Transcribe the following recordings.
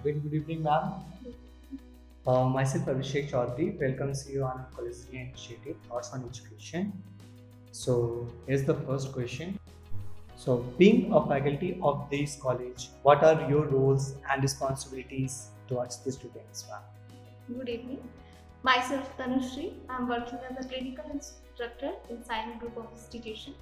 Very good evening, ma'am. Myself Abhishek Chaudhary welcomes you on College Initiative Thoughts on Education. So, here's the first question. So, being a faculty of this college, what are your roles and responsibilities towards the students, ma'am? Good evening. Myself Tanushree. I am working as a clinical instructor in Science Group of Institution.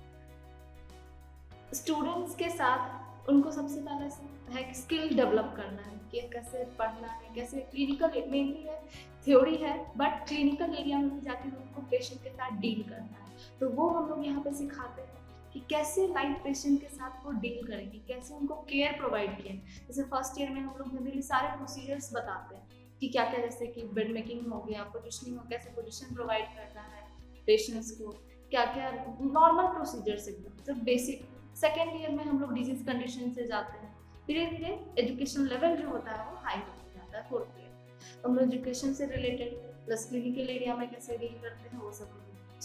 Students के साथ उनको सबसे पहले है कि skill develop करना है कि कैसे पढ़ना है, कैसे क्लिनिकल मेनली है थ्योरी है, बट क्लिनिकल एरिया में भी जाके उनको पेशेंट के साथ डील करना है। तो वो हम लोग यहाँ पे सिखाते हैं कि कैसे लाइव पेशेंट के साथ वो डील करेंगे, कैसे उनको केयर प्रोवाइड किए। जैसे फर्स्ट ईयर में हम लोग जनरली सारे प्रोसीजर्स बताते हैं कि क्या क्या, जैसे कि बेड मेकिंग हो गया, पोजिशनिंग हो, कैसे पोजिशन प्रोवाइड करना है पेशेंट्स को, क्या क्या नॉर्मल प्रोसीजर्स एकदम जब बेसिक। सेकेंड ईयर में हम लोग डिजीज कंडीशन से जाते हैं, धीरे धीरे एजुकेशन लेवल जो होता है वो हाई होता जाता है। फोर्थ ईयर हम लोग एजुकेशन से रिलेटेड प्लस क्लिनिकल एरिया में कैसे डील करते हैं वो सब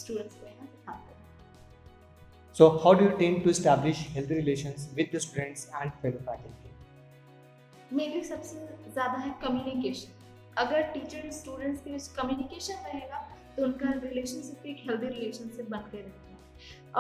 स्टूडेंट्स को यहाँ सिखाते हैं। So, how do you tend to establish healthy relations with the students and fellow faculty? मेरी सबसे ज़्यादा है कम्युनिकेशन। अगर टीचर स्टूडेंट्स के बीच कम्युनिकेशन रहेगा तो उनका रिलेशनशिप एक हेल्दी रिलेशनशिप बन के रहता है।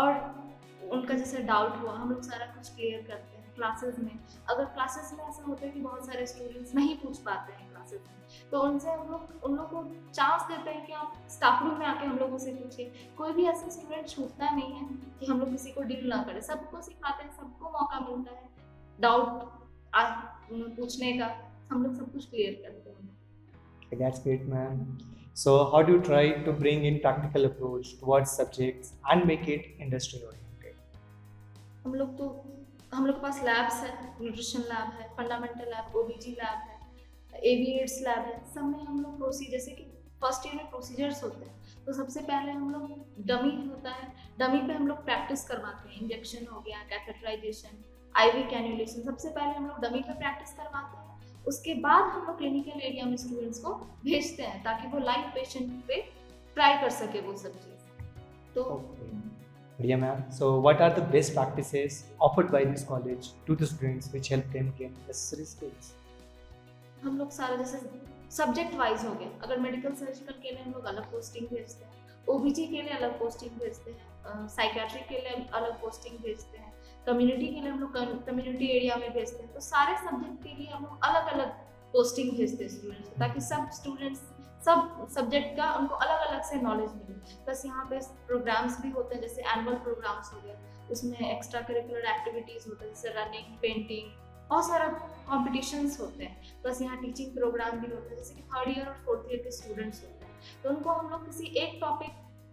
और उनका जैसे डाउट हुआ हम लोग सारा कुछ क्लियर करते हैं क्लासेस में। अगर क्लासेस में ऐसा होता है कि बहुत सारे स्टूडेंट्स नहीं पूछ पाते हैं क्लासेस में, तो उनसे हम लोग को चांस देते हैं कि आप स्टाफ रूम में आके हम लोगों से पूछिए। कोई भी ऐसा स्टूडेंट छूटता नहीं है कि हम लोग किसी को डील ना करें, सबको सिखाते हैं, सबको मौका मिलता है डाउट पूछने का, हम लोग सब कुछ क्लियर करते हैं। Okay, that's great, ma'am. So, how do you try to bring in practical approach towards subjects and make it industry oriented? हम लोग के पास लैब्स है, न्यूट्रिशन लैब है, फंडामेंटल लैब, ओबीजी लैब है, एविएट्स लैब है। सब में हम लोग प्रोसीजर, जैसे कि फर्स्ट ईयर में प्रोसीजर्स होते हैं तो सबसे पहले हम लोग डमी होता है, डमी पे हम लोग प्रैक्टिस करवाते हैं। इंजेक्शन हो गया, कैथेटराइजेशन, आईवी कैन्युलेशन, सबसे पहले हम लोग डमी पे प्रैक्टिस करवाते हैं। उसके बाद हम लोग क्लिनिकल एरिया में स्टूडेंट्स को भेजते हैं ताकि वो लाइव पेशेंट पे ट्राई कर सके वो सब चीज़। तो बढ़िया ma'am. So, what are the best practices offered by this college to the students which help them gain necessary skills? हम लोग सारा जैसे सब्जेक्ट वाइज हो गया, अगर मेडिकल सर्जिकल के लिए हम लोग अलग पोस्टिंग भेजते हैं, ओबीजी के लिए अलग पोस्टिंग भेजते हैं, साइकेट्री के लिए अलग पोस्टिंग भेजते हैं, कम्युनिटी के लिए हम लोग कम्युनिटी एरिया में भेजते हैं। तो सारे सब्जेक्ट के लिए हम लोग अलग अलग पोस्टिंग भेजते हैं स्टूडेंट्स को, ताकि सब स्टूडेंट्स सब सब्जेक्ट का उनको अलग अलग से नॉलेज मिले। प्लस यहाँ पे प्रोग्राम्स भी होते हैं, जैसे एनुअल प्रोग्राम्स हो गए, उसमें एक्स्ट्रा करिकुलर एक्टिविटीज़ होते हैं जैसे रनिंग, पेंटिंग, बहुत सारा कॉम्पिटिशंस होते हैं। प्लस यहाँ टीचिंग प्रोग्राम भी होते हैं, जैसे कि थर्ड ईयर और फोर्थ ईयर के स्टूडेंट्स होते हैं तो उनको हम लोग किसी एक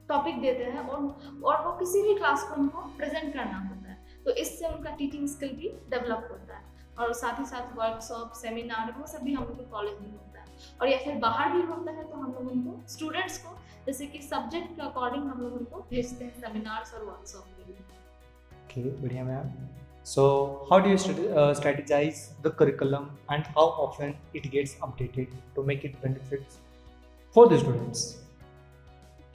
टॉपिक देते हैं और वो किसी भी क्लास को उनको प्रेजेंट करना होता है। तो इससे उनका टीचिंग स्किल भी डेवलप होता है। और साथ ही साथ वर्कशॉप, सेमिनार, वो सब भी हम लोग के कॉलेज में होता है। और या फिर बाहर भी होता है तो हम लोग उनको स्टूडेंट्स को जैसे कि सब्जेक्ट के अकॉर्डिंग हम लोग उनको भेजते हैं सेमिनार्स और वर्कशॉप के लिए। Okay, बढ़िया ma'am. So, how do you strategize the curriculum and how often it gets updated to make it benefits for the students?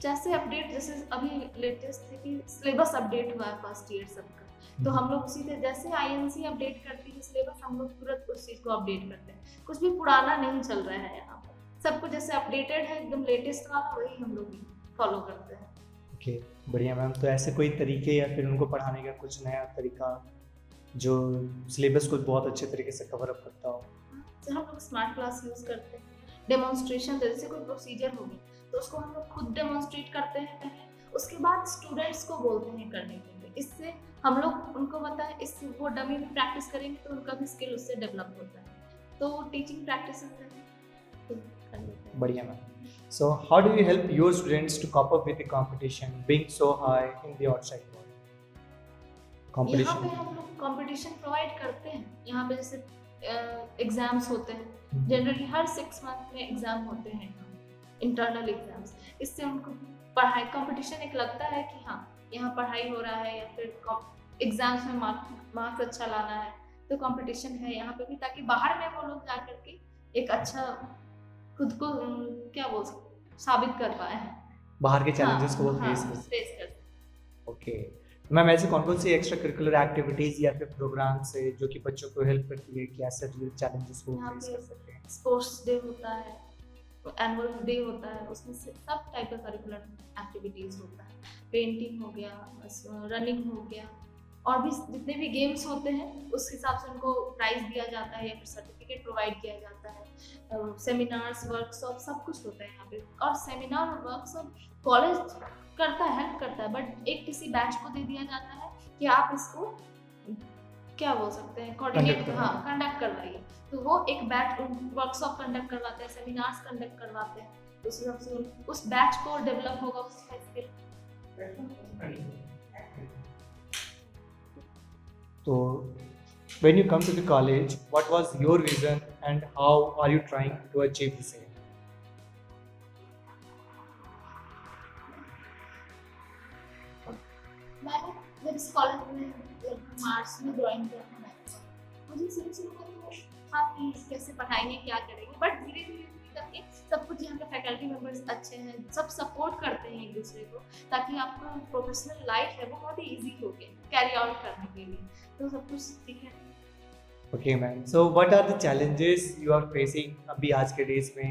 जैसे अपडेट, जैसे अभी लेटेस्ट थे कि सिलेबस अपडेट हुआ है फर्स्ट ईयर सबका, तो हम लोग उसी से जैसे आईएनसी अपडेट करती है सिलेबस, हम लोग तुरंत उस चीज़ को अपडेट करते हैं। कुछ भी पुराना नहीं चल रहा है यहाँ पर, सब कुछ जैसे अपडेटेड है एकदम लेटेस्ट वाला, वही हम लोग फॉलो करते हैं। ओके, बढ़िया मैम। तो ऐसे कोई तरीके या फिर उनको पढ़ाने का कुछ नया तरीका जो सिलेबस को बहुत अच्छे तरीके से कवर अप करता हो? तो हम लोग स्मार्ट क्लास यूज़ करते हैं, डेमोन्स्ट्रेशन, जैसे कोई प्रोसीजर होगी तो उसको हम लोग खुद डेमोन्स्ट्रेट करते हैं पहले, उसके बाद स्टूडेंट्स को बोलते हैं करने के लिए। इससे हम लोग उनको बताएं, इससे वो डमी में प्रैक्टिस करेंगे तो उनका भी स्किल उससे डेवलप होता है। तो टीचिंग प्रैक्टिस बढ़िया ma'am. So, how do you help your students to cope up with the competition being so high in the outside world? यहाँ Competition. पे हम लोग कंपटीशन प्रोवाइड करते हैं। यहाँ पे जैसे एग्जाम्स होते हैं, जनरली हर 6 मंथ में एग्जाम होते हैं, इंटरनल एग्जाम्स। इससे उनको पढ़ाई कंपटीशन एक लगता है कि हाँ यहाँ पढ़ाई हो रहा है, या फिर एग्जाम्स में मार्क्स अच्छा लाना है, तो कंपटीशन है यहाँ पे भी, ताकि बाहर में वो लोग जा करके एक अच्छा खुद को क्या बोल सकते साबित कर पाए हैं, बाहर के challenges को वो हाँ, face कर फेस कर। Okay. मैम ऐसे कौन कौन सी एक्स्ट्रा करिकुलर एक्टिविटीज़ या फिर प्रोग्राम्स है जो कि बच्चों को हेल्प करती है कि ऐसे चैलेंजेस को यहाँ फेस पे कर सकें? स्पोर्ट्स डे होता है, एनुअल डे होता है, उसमें से सब टाइप का करिकुलर एक्टिविटीज़ होता है। पेंटिंग हो गया, रनिंग हो गया, और भी जितने भी गेम्स होते हैं उस हिसाब से उनको प्राइज दिया जाता है या फिर सर्टिफिकेट प्रोवाइड किया जाता है। सेमिनार्स, वर्कशॉप सब कुछ होता है यहाँ पे। और सेमिनार और वर्कशॉप कॉलेज करता है, हेल्प करता है, बट एक किसी बैच को दे दिया जाता है कि आप इसको क्या बोल सकते हैं, कोऑर्डिनेट, Conduct हाँ, करवाइए। कंडक्ट करवाइए। तो वो एक बैच वर्कशॉप कंडक्ट करवाते हैं, सेमिनार्स कंडक्ट करवाते हैं, उस हिसाब से उस बैच को डेवलप होगा उसका skill. So, when you come to the college, what was your vision and how are you trying to achieve the same? मैंने जब इस कॉलेज में मार्च में ज्वाइन किया था, मुझे शुरू में तो था कि कैसे पढ़ाएंगे, क्या करेंगे, बट धीरे धीरे करके सब कुछ, यहाँ के फैकल्टी मेंबर्स अच्छे हैं, सब सपोर्ट करते हैं एक दूसरे को, ताकि आपका प्रोफेशनल लाइफ है वो बहुत ही ईजी हो गया कैरी आउट करने के लिए, तो सब कुछ ठीक है। Okay, ma'am. So, what are the challenges you are facing अभी आज के डेज में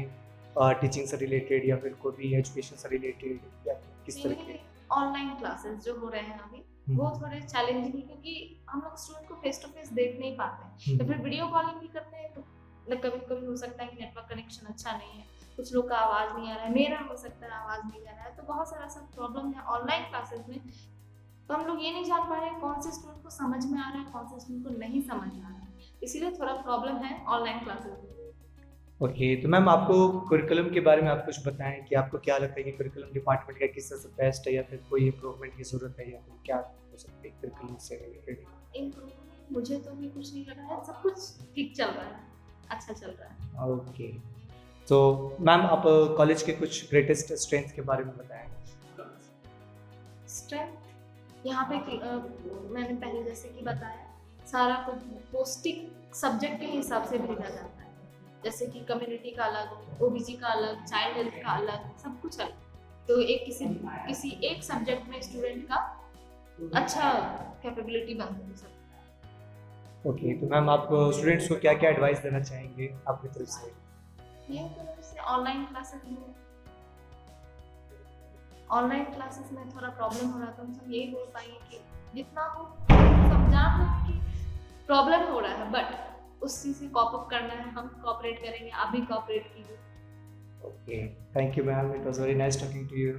टीचिंग से रिलेटेड या फिर कोई भी एजुकेशन से रिलेटेड या किस तरह के? ऑनलाइन क्लासेस जो हो रहे हैं अभी वो थोड़े चैलेंजिंग है, क्योंकि हम लोग स्टूडेंट को फेस टू फेस देख नहीं पाते हैं, या फिर वीडियो कॉलिंग भी करते हैं तो कभी कभी हो सकता है कि नेटवर्क कनेक्शन अच्छा नहीं है, कुछ लोग का आवाज़ नहीं आ रहा है, मेरा हो सकता है आवाज़ नहीं आ रहा है, तो बहुत सारा सब प्रॉब्लम है ऑनलाइन क्लासेस में। तो हम लोग ये नहीं जान पा रहे हैं कौन से स्टूडेंट को समझ में आ रहा है, कौन से स्टूडेंट को नहीं समझ में आ रहा है, इसीलिए थोड़ा प्रॉब्लम है ऑनलाइन क्लासेस में। ओके, तो मैम आपको करिकुलम के बारे में आप कुछ बताएं कि आपको क्या लगता है कि करिकुलम डिपार्टमेंट का किस तरह से बेस्ट है या फिर कोई इम्प्रूवमेंट की ज़रूरत है या फिर क्या हो सकता है करिकुलम से रिलेटेड? इम्प्रूवमेंट मुझे तो अभी कुछ नहीं लगा है, सब कुछ ठीक चल रहा है, अच्छा चल रहा है। ओके, तो मैम आप कॉलेज के कुछ ग्रेटेस्ट स्ट्रेंथ के बारे में बताएं। स्ट्रेंथ यहाँ पे मैंने पहले जैसे कि बताया, सारा कुछ पोस्टिंग सब्जेक्ट के हिसाब से भेजा जाता है, जैसे कि कम्युनिटी का अलग, ओबीसी का अलग, चाइल्ड हेल्थ का अलग, सब कुछ अलग। तो एक किसी एक सब्जेक्ट में स्टूडेंट का अच्छा कैपेबिलिटी बन सकता है। ओके, तो मैम आप स्टूडेंट्स को क्या क्या एडवाइस देना चाहेंगे आपकी तरफ से? ये तो जैसे ऑनलाइन क्लासेस में थोड़ा प्रॉब्लम हो रहा था, हम सब यही बोल पाएंगे कि जितना हो समझा रहे हैं कि प्रॉब्लम हो रहा है, बट उस चीज़ से कॉप अप करना है, हम कॉपरेट करेंगे, आप भी कॉपरेट कीजिए। Okay, thank you ma'am, it was very nice talking to you.